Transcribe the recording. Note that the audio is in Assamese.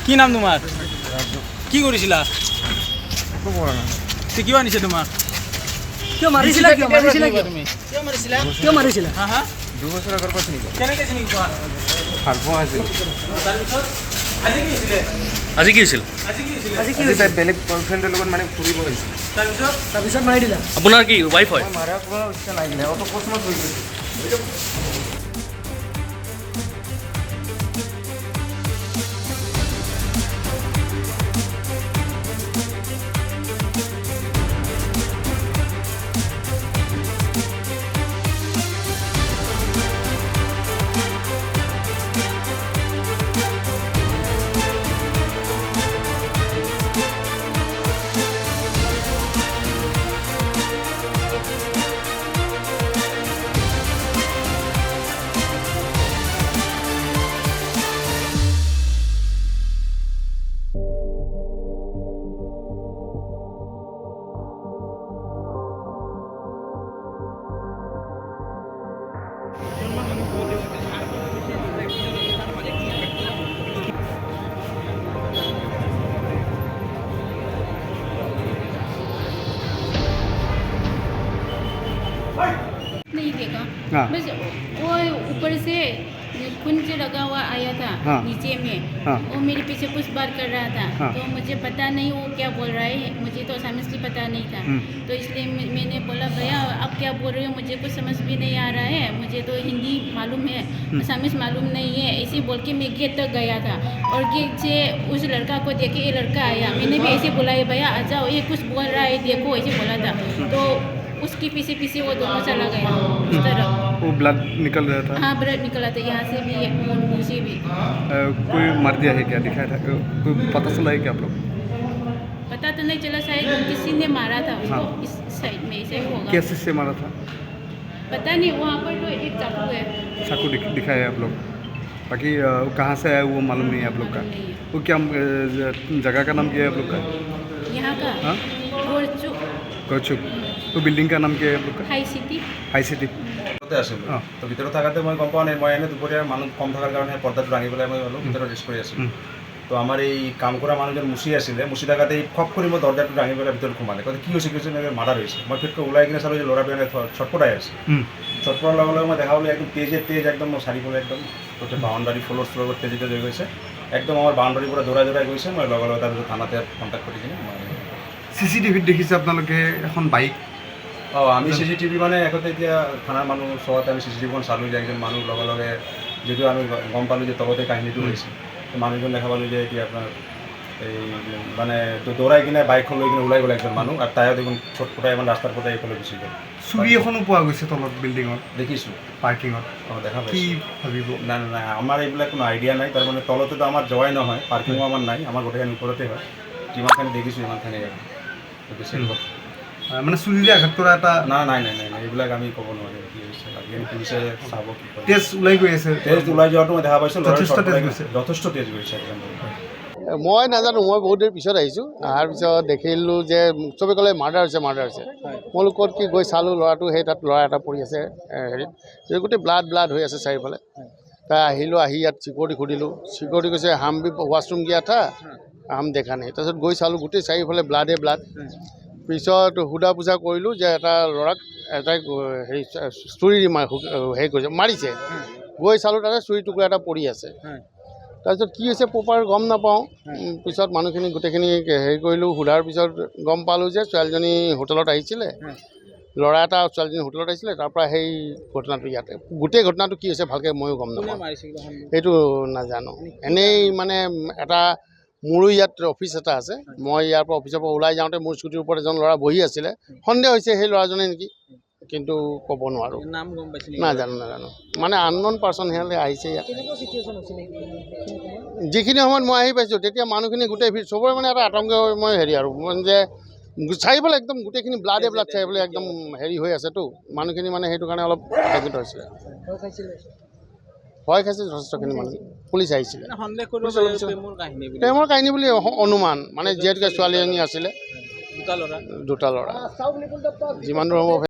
কি নাম তোমাৰ? কি কৰিছিলা? কিয় আনিছে তোমাক? কিয় মাৰিছিলা তুমি? কিয় মাৰিছিলা? হা হা 2 বছৰ আগৰ পৰা চিনি পাওঁ। কেনেকৈ চিনি পোৱা? ভাল পোৱা আছিল। তাৰপিছত আজি কি হৈছিলে? আজি কি হৈছিল? আজি কি আজি হৈছে? তাই বেলেগ বয়ফ্ৰেণ্ডৰ লগত মানে ফুৰিব আহিছিল। তাৰপিছত মাৰি দিলা? আপোনাৰ কি ৱাইফ হয়? মই মাৰাৰ কোনো ইচ্ছা লাগিলে অত কচমত হৈ গৈছিল। नहीं देखा। हाँ। बस वो ऊपर से कुंज लगा हुआ आया था। हाँ। नीचे में हाँ। वो मेरे पीछे कुछ बात कर रहा था। हाँ। तो मुझे पता नहीं वो क्या बोल रहा है, मुझे तो समझ भी पता नहीं था। तो इसलिए मैंने बोला भैया आप क्या बोल रहे हो, मुझे कुछ समझ भी नहीं आ रहा है, मुझे तो हिंदी मालूम है, समझ मालूम नहीं है। ऐसे बोल के मैं गेट तक गया था और गेट से उस लड़का को देखे ये लड़का आया, मैंने भी ऐसे बोला है भैया आ जाओ, ये कुछ बोल रहा है देखो, ऐसे बोला था। तो उसके पीछे पीछे वो दोनों चला गया उस तरफ। वो ब्लड निकल रहा था। हाँ ब्लड निकला था, यहाँ से भी मुँह से भी। कोई मार दिया है क्या, दिखाया था कोई पता चला है क्या आप लोग? पता तो नहीं चला, शायद किसी ने मारा था उसको। हाँ। इस साइड में ऐसे ही होगा, कैसे से मारा था? पता नहीं। वहाँ पर तो एक चाकू है, चाकू दिखाया है आप लोग? बाकी कहाँ से आया वो मालूम नहीं है आप लोग का? मालूम नहीं है। वो क्या जगह का नाम क्या है आप लोग का? यहाँ का हाँ गोरचू গৌচুক। তো বিল্ডিং কা নাম কি আপনার? High city. High city. ভিতৰতে আছিলোঁ। তো ভিতৰত থাকাতে মই গম পোৱা নাই, মই এনে দুপৰীয়া মানুহ কম থকাৰ কাৰণে পৰ্দাটো দাঙি পেলাই মই অলপ ভিতৰত ৰেষ্ট কৰি আছিলোঁ। তো আমাৰ এই কাম কৰা মানুহজন মুচি আছিলে, মুচি থাকাতে খপ কৰি মই দৰ্জাটো দাঙি পেলাই ভিতৰত সোমালে। কৈছে কি হৈছে এনেকৈ মাৰ্ডাৰ হৈছে। মই ফিটকৈ ওলাই কিনে চালোঁ যে ল'ৰাটোৱে ছটপটাই আছে। ছটপটাৰ লগে লগে মই দেখা পালোঁ একদম তেজ একদম মই চাৰিওফালে একদম গোটেই বাউণ্ডাৰী ফ্ল'ৰ ফ্ল'ৰত তেজিত হৈ গৈছে। একদম আমাৰ বাউণ্ডাৰীৰ পৰা দৌৰাই দৌৰাই গৈছে। মই লগে লগে তাৰপিছত থানাতে কণ্টেক্ট কৰি কিনে চিচিটিভিত দেখিছে আপোনালোকে এখন বাইক? আমি চিচিটিভি মানে এখতে এতিয়া থানাৰ মানুহ চোৱাতে আমি চিচিটিভিখন চালোঁ যে একজন মানুহ লগে লগে যদিও আমি গম পালোঁ যে তলতে কাহিনীটো হৈছে। মানুহজন দেখা পালোঁ যে এতিয়া আপোনাৰ এই মানে দৌৰাই কিনে বাইকখন লৈ কিনে ওলাই গ'ল একজন মানুহ, আৰু তাইও দেখোন ছটপটাই ইমান ৰাস্তাৰ পৰা এইফালে গুচি গ'ল। চুৰি এখনো পোৱা গৈছে তলত বিল্ডিঙত, দেখিছোঁ পাৰ্কিঙত। দেখা কি পাইছোঁ। ভাবিব? নাই নাই আমাৰ এইবিলাক কোনো আইডিয়া নাই, তাৰমানে তলতেতো আমাৰ যোৱাই নহয়, পাৰ্কিঙো আমাৰ নাই, আমাৰ গোটেইখিনি ওপৰতে হয়। যিমানখিনি দেখিছোঁ ইমানখিনি বেছি মানে চুৰিৰে আঘাত কৰা এটা? নাই নাই নাই নাই এইবিলাক আমি ক'ব নোৱাৰিম কি হৈছে, পুলিচে চাব কি কৰে। তেজ ওলাই গৈ আছে? তেজ ওলাই যোৱাটো মই দেখা পাইছোঁ, যথেষ্ট তেজ গৈছে? যথেষ্ট তেজ গৈছে একদম। মই নাজানো, মই বহুত দেৰি পিছত আহিছোঁ। অহাৰ পিছত দেখিলোঁ যে চবে ক'লে মাৰ্ডাৰ হৈছে মাৰ্ডাৰ হৈছে। মই বোলো ক'ত কি গৈ চালোঁ, ল'ৰাটো সেই তাত ল'ৰা এটা পৰি আছে হেৰিত, গোটেই ব্লাড হৈ আছে চাৰিওফালে। তাই আহিলোঁ, আহি ইয়াত চিকিউৰিটি সুধিলোঁ, চিকিউৰিটি কৈছে হাম বি ৱাছৰুম গিয়া থা হাম দেখা নাই। তাৰপিছত গৈ চালোঁ গোটেই চাৰিওফালে ব্লাড। পিছত সোধা পোছা কৰিলোঁ যে এটা ল'ৰাক এটাই হেৰি চুৰি হেৰি কৰিছে, মাৰিছে। গৈ চালোঁ তাতে চুৰি টুকুৰা এটা পৰি আছে। তাৰপিছত কি হৈছে প্ৰপাৰ গম নাপাওঁ। পিছত মানুহখিনি গোটেইখিনি হেৰি কৰিলোঁ, সোধাৰ পিছত গম পালোঁ যে ছোৱালীজনী হোটেলত আহিছিলে, ল'ৰা এটা ছোৱালীজনী হোটেলত আহিছিলে, তাৰপৰা সেই ঘটনাটো ইয়াতে। গোটেই ঘটনাটো কি হৈছে ভালকৈ ময়ো গম নাপাওঁ, সেইটো নাজানো। এনেই মানে এটা মোৰো ইয়াত অফিচ এটা আছে, মই ইয়াৰ পৰা অফিচৰ পৰা ওলাই যাওঁতে মোৰ স্কুটিৰ ওপৰত এজন ল'ৰা বহি আছিলে, সন্দেহ হৈছে সেই ল'ৰাজনে নেকি, কিন্তু ক'ব নোৱাৰোঁ। নাজানো মানে আনন'ন পাৰ্চন সিহঁতে আহিছে ইয়াত। যিখিনি সময়ত মই আহি পাইছোঁ তেতিয়া মানুহখিনি গোটেই চবৰে মানে এটা আতংক মই হেৰি আৰু যে চাৰিফালে একদম গোটেইখিনি ব্লাডে চাৰিফালে একদম হেৰি হৈ আছেতো মানুহখিনি, মানে সেইটো কাৰণে অলপ আতংকিত হৈছিলে। ভয় খাইছে যথেষ্টখিনি মানুহ। পুলিচ আহিছিলে, প্ৰেমৰ কাহিনী বুলি অনুমান, মানে যিহেতুকে ছোৱালী এজনী আছিলে, দুটা ল'ৰা যিমান দূৰ হ'ব